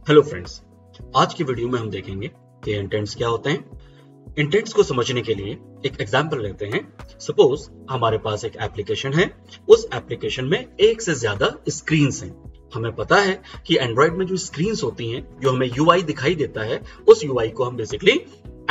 Hello friends, आज की video में हम देखेंगे कि इंटेंट्स क्या होते हैं। इंटेंट्स को समझने के लिए एक एग्जांपल लेते हैं। सपोज हमारे पास एक एप्लीकेशन है, उस एप्लीकेशन में एक से ज्यादा स्क्रीन्स हैं। हमें पता है कि एंड्रॉइड में जो स्क्रीन्स होती हैं, जो हमें यूआई दिखाई देता है, उस यूआई को हम बेसिकली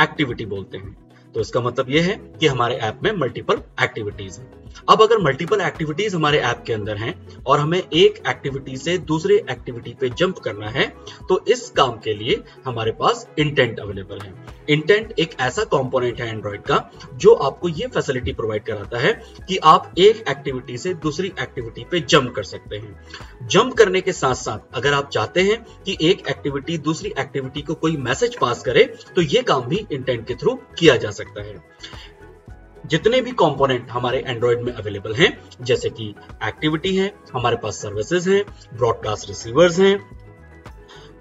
एक्टिविटी बोलते हैं। तो इसका मतलब यह है कि हमारे ऐप में मल्टीपल एक्टिविटीज हैं। अब अगर मल्टीपल एक्टिविटीज हमारे ऐप के अंदर हैं और हमें एक एक्टिविटी से दूसरे एक्टिविटी पे जंप करना है, तो इस काम के लिए हमारे पास इंटेंट अवेलेबल है। इंटेंट एक ऐसा कंपोनेंट है एंड्रॉइड का जो आपको ये फैसिलिटी प्रोवाइड कराता है कि आप एक एक्टिविटी से दूसरी एक्टिविटी पे जंप कर सकते हैं। जंप करने के साथ साथ अगर आप चाहते हैं कि एक एक्टिविटी दूसरी एक्टिविटी को कोई मैसेज पास करे, तो ये काम भी इंटेंट के थ्रू किया जा सकता है। जितने भी कंपोनेंट हमारे एंड्रॉइड में अवेलेबल हैं, जैसे कि एक्टिविटी है, हमारे पास सर्विसेज हैं, ब्रॉडकास्ट रिसीवर्स हैं,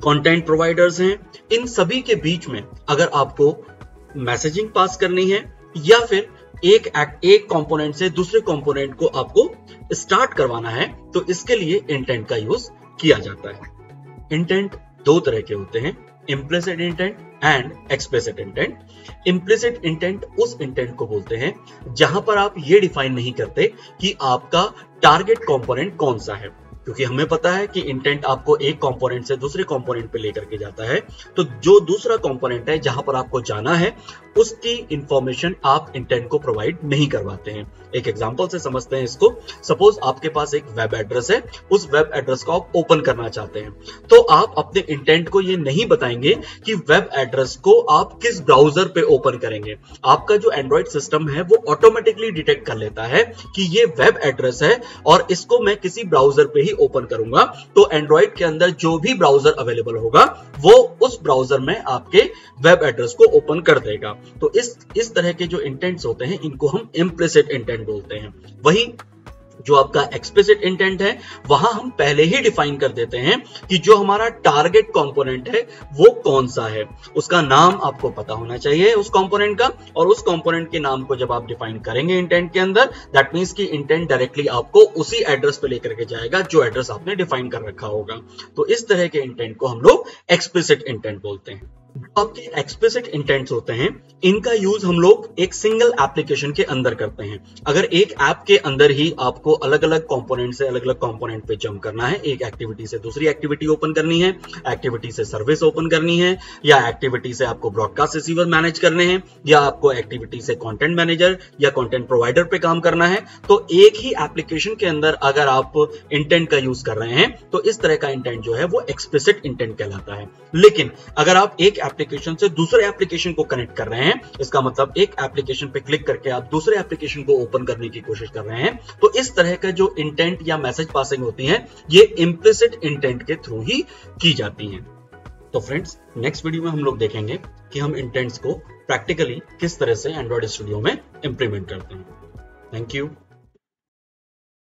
कंटेंट प्रोवाइडर्स हैं, इन सभी के बीच में अगर आपको मैसेजिंग पास करनी है या फिर एक कंपोनेंट से दूसरे कंपोनेंट को आपको स्टार्ट करवाना है, तो इसके लिए इंटेंट का यूज किया जाता है। इंटेंट दो तरह के होते हैं, implicit intent and explicit intent. Implicit intent उस इंटेंट को बोलते हैं जहां पर आप ये डिफाइन नहीं करते कि आपका टारगेट कंपोनेंट कौन सा है, क्योंकि हमें पता है कि इंटेंट आपको एक कंपोनेंट से दूसरे कंपोनेंट पे लेकर के जाता है। तो जो दूसरा कंपोनेंट है जहां पर आपको जाना है, उसकी इंफॉर्मेशन आप इंटेंट को प्रोवाइड नहीं करवाते हैं। एक एग्जांपल से समझते हैं इसको। सपोज आपके पास एक वेब एड्रेस है, उस वेब एड्रेस को आप ओपन करना चाहते हैं, तो आप अपने इंटेंट को ये नहीं बताएंगे कि वेब एड्रेस को आप किस ब्राउजर पे ओपन करेंगे। आपका जो एंड्रॉइड सिस्टम है वो ऑटोमेटिकली डिटेक्ट कर लेता है कि ये वेब एड्रेस है और इसको मैं किसी ब्राउजर पे ही ओपन करूंगा, तो एंड्रॉइड के अंदर जो भी ब्राउजर अवेलेबल होगा वो उस ब्राउजर में आपके वेब एड्रेस को ओपन कर देगा। तो इस तरह के जो इंटेंट्स होते हैं, इनको हम इम्प्लिसिट इंटेंट बोलते हैं। वही जो आपका एक्सप्लिसिट इंटेंट है, वहां हम पहले ही डिफाइन कर देते हैं कि जो हमारा टारगेट कंपोनेंट है वो कौन सा है। उसका नाम आपको पता होना चाहिए उस कंपोनेंट का, और उस कंपोनेंट के नाम को जब आप डिफाइन करेंगे इंटेंट के अंदर, दैट मींस कि इंटेंट डायरेक्टली आपको उसी एड्रेस पे लेकर के जाएगा जो एड्रेस आपने डिफाइन कर रखा होगा। तो इस तरह के इंटेंट को हम लोग एक्सप्लिसिट इंटेंट बोलते हैं। आपके एक्सप्लिसिट इंटेंट्स होते हैं, इनका यूज हम लोग एक सिंगल एप्लीकेशन के अंदर करते हैं। अगर एक ऐप के अंदर ही आपको अलग अलग कंपोनेंट से अलग अलग कंपोनेंट पे जंप करना है, एक एक्टिविटी से दूसरी एक्टिविटी ओपन करनी है, एक्टिविटी से सर्विस ओपन करनी है, या एक्टिविटी से आपको ब्रॉडकास्ट रिसीवर मैनेज करने हैं, या आपको एक्टिविटी से कंटेंट मैनेजर या कंटेंट प्रोवाइडर पे काम करना है, तो एक ही एप्लीकेशन के अंदर अगर आप इंटेंट का यूज कर रहे हैं, तो इस तरह का इंटेंट जो है वो एक्सप्लिसिट इंटेंट कहलाता है। लेकिन अगर आप एक एप्लीकेशन से दूसरे एप्लीकेशन को कनेक्ट कर रहे हैं, इसका मतलब एक एप्लीकेशन पे क्लिक करके आप दूसरे एप्लीकेशन को ओपन करने की कोशिश कर रहे हैं, तो इस तरह का जो इंटेंट या मैसेज पासिंग होती है, ये इम्प्लिसिट इंटेंट के थ्रू ही की जाती हैं। तो फ्रेंड्स, नेक्स्ट वीडियो में हम लोग देखेंगे कि हम इंटेंट्स को प्रैक्टिकली किस तरह से एंड्रॉइड स्टूडियो में इंप्लीमेंट करते हैं। Thank you.